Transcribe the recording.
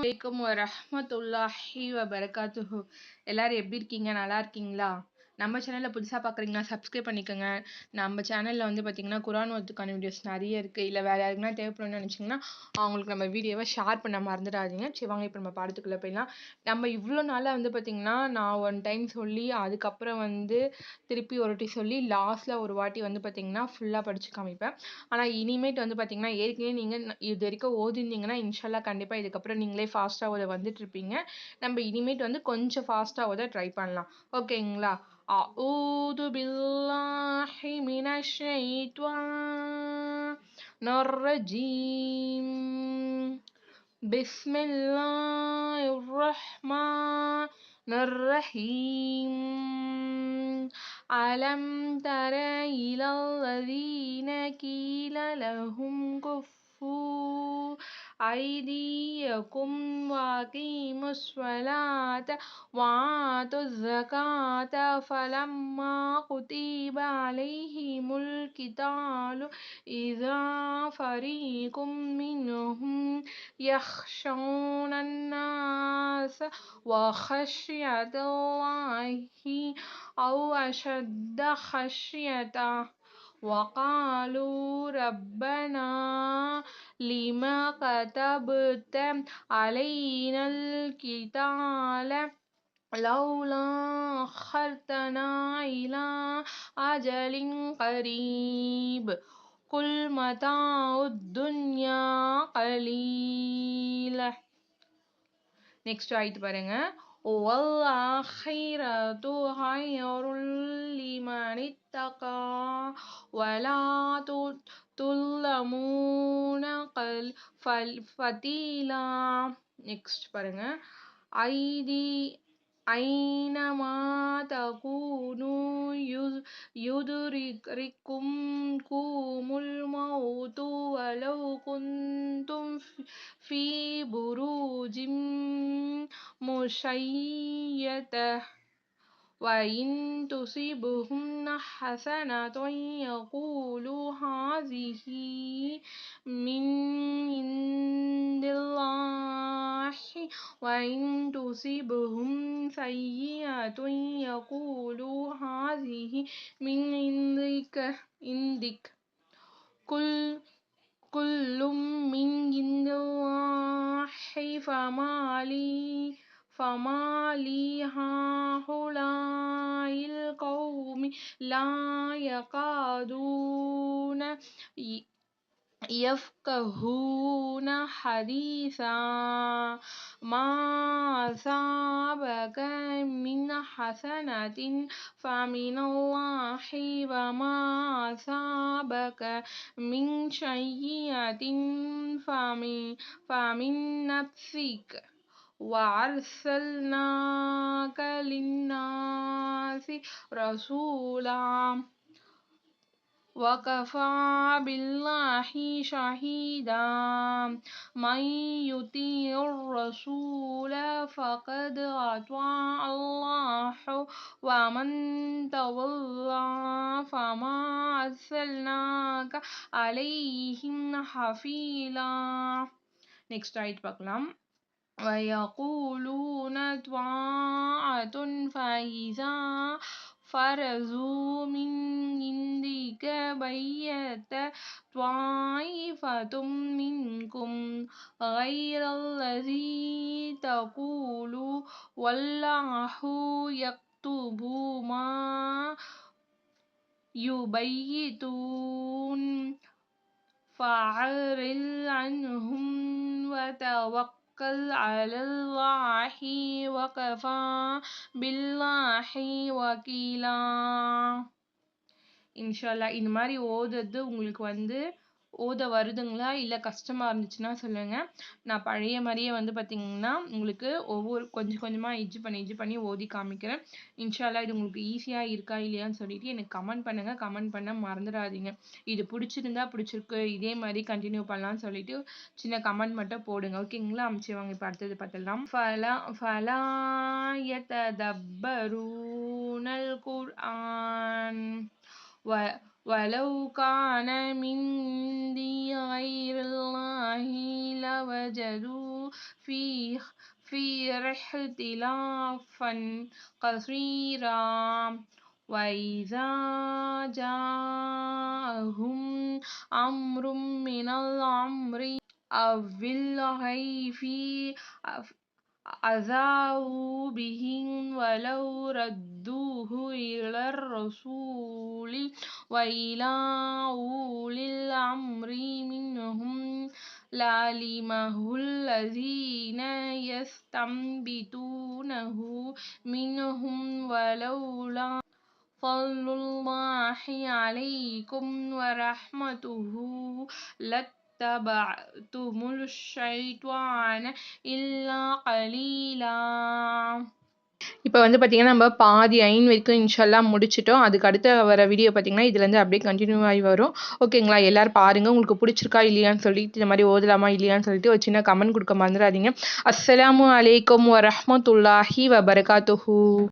அலைக்கும் வரஹ்மத்துல்லாஹி வபரகாத்துஹு. எல்லாரும் எப்படி இருக்கீங்க? நல்லா இருக்கீங்களா? நம்ம சேனல்ல புதுசா பார்க்குறீங்கன்னா சப்ஸ்கிரைப் பண்ணிக்கோங்க. நம்ம சேனல்ல வந்து பார்த்தீங்கன்னா குர்ஆன் ஓதுக்கான வீடியோஸ் நிறைய இருக்கு. இல்லை வேற யாருக்குன்னா தேவைப்படும்னு நினைச்சீங்கன்னா அவங்களுக்கு நம்ம வீடியோவை ஷேர் பண்ண மறந்துடாதீங்க. சரி வாங்க இப்போ நம்ம பாடத்துக்குள்ள போயிடலாம். நம்ம இவ்வளோ நாளாக வந்து பார்த்தீங்கன்னா நான் ஒன் டைம் சொல்லி அதுக்கப்புறம் வந்து திருப்பி ஒரு வாட்டி சொல்லி லாஸ்ட்ல ஒரு வாட்டி வந்து பார்த்தீங்கன்னா ஃபுல்லாக படிச்சு காமிப்பேன். ஆனால் இனிமேட்டு வந்து பார்த்தீங்கன்னா ஏற்கனவே நீங்கள் இது வரைக்கும் ஓதிருந்தீங்கன்னா இன்ஷால்லா கண்டிப்பாக இதுக்கப்புறம் நீங்களே ஃபாஸ்ட்டாக ஓத வந்துட்டு இருப்பீங்க. நம்ம இனிமேட்டு வந்து கொஞ்சம் ஃபாஸ்ட்டாக ஓத ட்ரை பண்ணலாம். ஓகேங்களா? அஊது பில்லாஹி மினஷ் ஷைத்வானிர் ரஜீம். பிஸ்மில்லாஹிர் ரஹ்மானிர் ரஹீம். அலம் தர இலல்லதீன கீல லஹும் குஃபு ஐதியக்கும் வஅகீமுஸ் ஸலாத வஆத்துஸ் ஸகாத ஃபலம்மா குதிப அலைஹிமுல் கிதாலு இதா ஃபரீகும் மின்ஹும் யக்ஷௌனன் நாஸ வகஷ்யத்தல்லாஹி அவ் அஷத்த خشية وقالوا ربنا لما كتبت علينا القتال لولا أخرتنا إلى أجل قريب قل متاع الدنيا قليل. நெக்ஸ்ட் ஆயிட்டு பாருங்க. வல்லாஹிரத்து ஹைருல் லிமனித்தகா வலா துல்லமூன ஃபதீலா. நெக்ஸ்ட் பாருங்க. ஐனமா தகூனு யுதுரிக்கும் குமுல் மௌது வலவ் குந்தும் ஃபீ புரூஜிம் முஷய்யதா وإن تصبهم حسنة يقولوا هذه من عند الله وإن تصبهم سيئة يقولوا هذه من عندك كل من عند الله فما لي هؤلاء القوم لا يكادون يفقهون حديثا ما أصابك من حسنة فمن الله وما أصابك من سيئة فمن نفسك وأرسلناك للناس رسولا وكفى بالله شهيدا من يطيع الرسول فقد أطاع الله ومن تولى فما أرسلناك عليهم حفيظا. நெக்ஸ்ட் ஆயிட்டு பார்க்கலாம். ويقولون طاعة فإذا فرزوا من عندك بيت طائفة منكم غير الذي تقول والله يكتب ما يبيتون فأعرض عنهم وتوكل على الله وكفى بالله وكيلا. இன்ஷால்லா இந்த மாதிரி ஓதுறது உங்களுக்கு வந்து ஓத வருதுங்களா இல்லை கஷ்டமாக இருந்துச்சுன்னா சொல்லுங்கள். நான் பழைய மாதிரியே வந்து பார்த்தீங்கன்னா உங்களுக்கு ஒவ்வொரு கொஞ்சம் கொஞ்சமாக இஜ்ஜு பண்ணி ஓதி காமிக்கிறேன். இன்ஷால்லா இது உங்களுக்கு ஈஸியாக இருக்கா இல்லையான்னு சொல்லிட்டு எனக்கு கமெண்ட் பண்ணுங்கள். கமெண்ட் பண்ண மறந்துடாதீங்க. இது பிடிச்சிருக்கு இதே மாதிரி கண்டினியூ பண்ணலாம்னு சொல்லிட்டு சின்ன கமெண்ட் மட்டும் போடுங்க. ஓகேங்களா? அமைச்சிவாங்க. இப்போ அடுத்தது பார்த்துடலாம். ஃபலா யததப்பரூனல் குர்ஆன் وَلَوْ كَانَ مِنْ عِنْدِ غَيْرِ اللَّهِ لَوَجَدُوا فِيهِ اخْتِلَافًا كَثِيرًا وَإِذَا جَاءَهُمْ أَمْرٌ مِنَ الْأَمْرِ أَوِ الْخَوْفِ أَذَاعُوا بِهِ وَلَوْ رَدُّوهُ إِلَى الرَّسُولِ وَإِلَى أُولِي الْأَمْرِ مِنْهُمْ لَعَلِمَهُ الَّذِينَ يَسْتَنبِطُونَهُ مِنْهُمْ وَلَوْلَا فضل الله عليكم ورحمته لاتبعتم الشيطان إلا قليلا. இப்போ வந்து பார்த்தீங்கன்னா நம்ம பாதி 5 வரைக்கும் இன்ஷால்லாம் முடிச்சிட்டோம். அதுக்கு அடுத்த வர வீடியோ பார்த்தீங்கன்னா இதுலேருந்து அப்படியே கண்டினியூ ஆகி வரும். ஓகேங்களா? எல்லாரும் பாருங்கள். உங்களுக்கு பிடிச்சிருக்கா இல்லையான்னு சொல்லிட்டு இந்த மாதிரி ஓதலாமா இல்லையான்னு சொல்லிட்டு ஒரு சின்ன கமெண்ட் கொடுக்க மறந்துடாதீங்க. அஸ்ஸலாமு அலைக்கும் வரஹ்மத்துல்லாஹி வபரகாத்துஹு.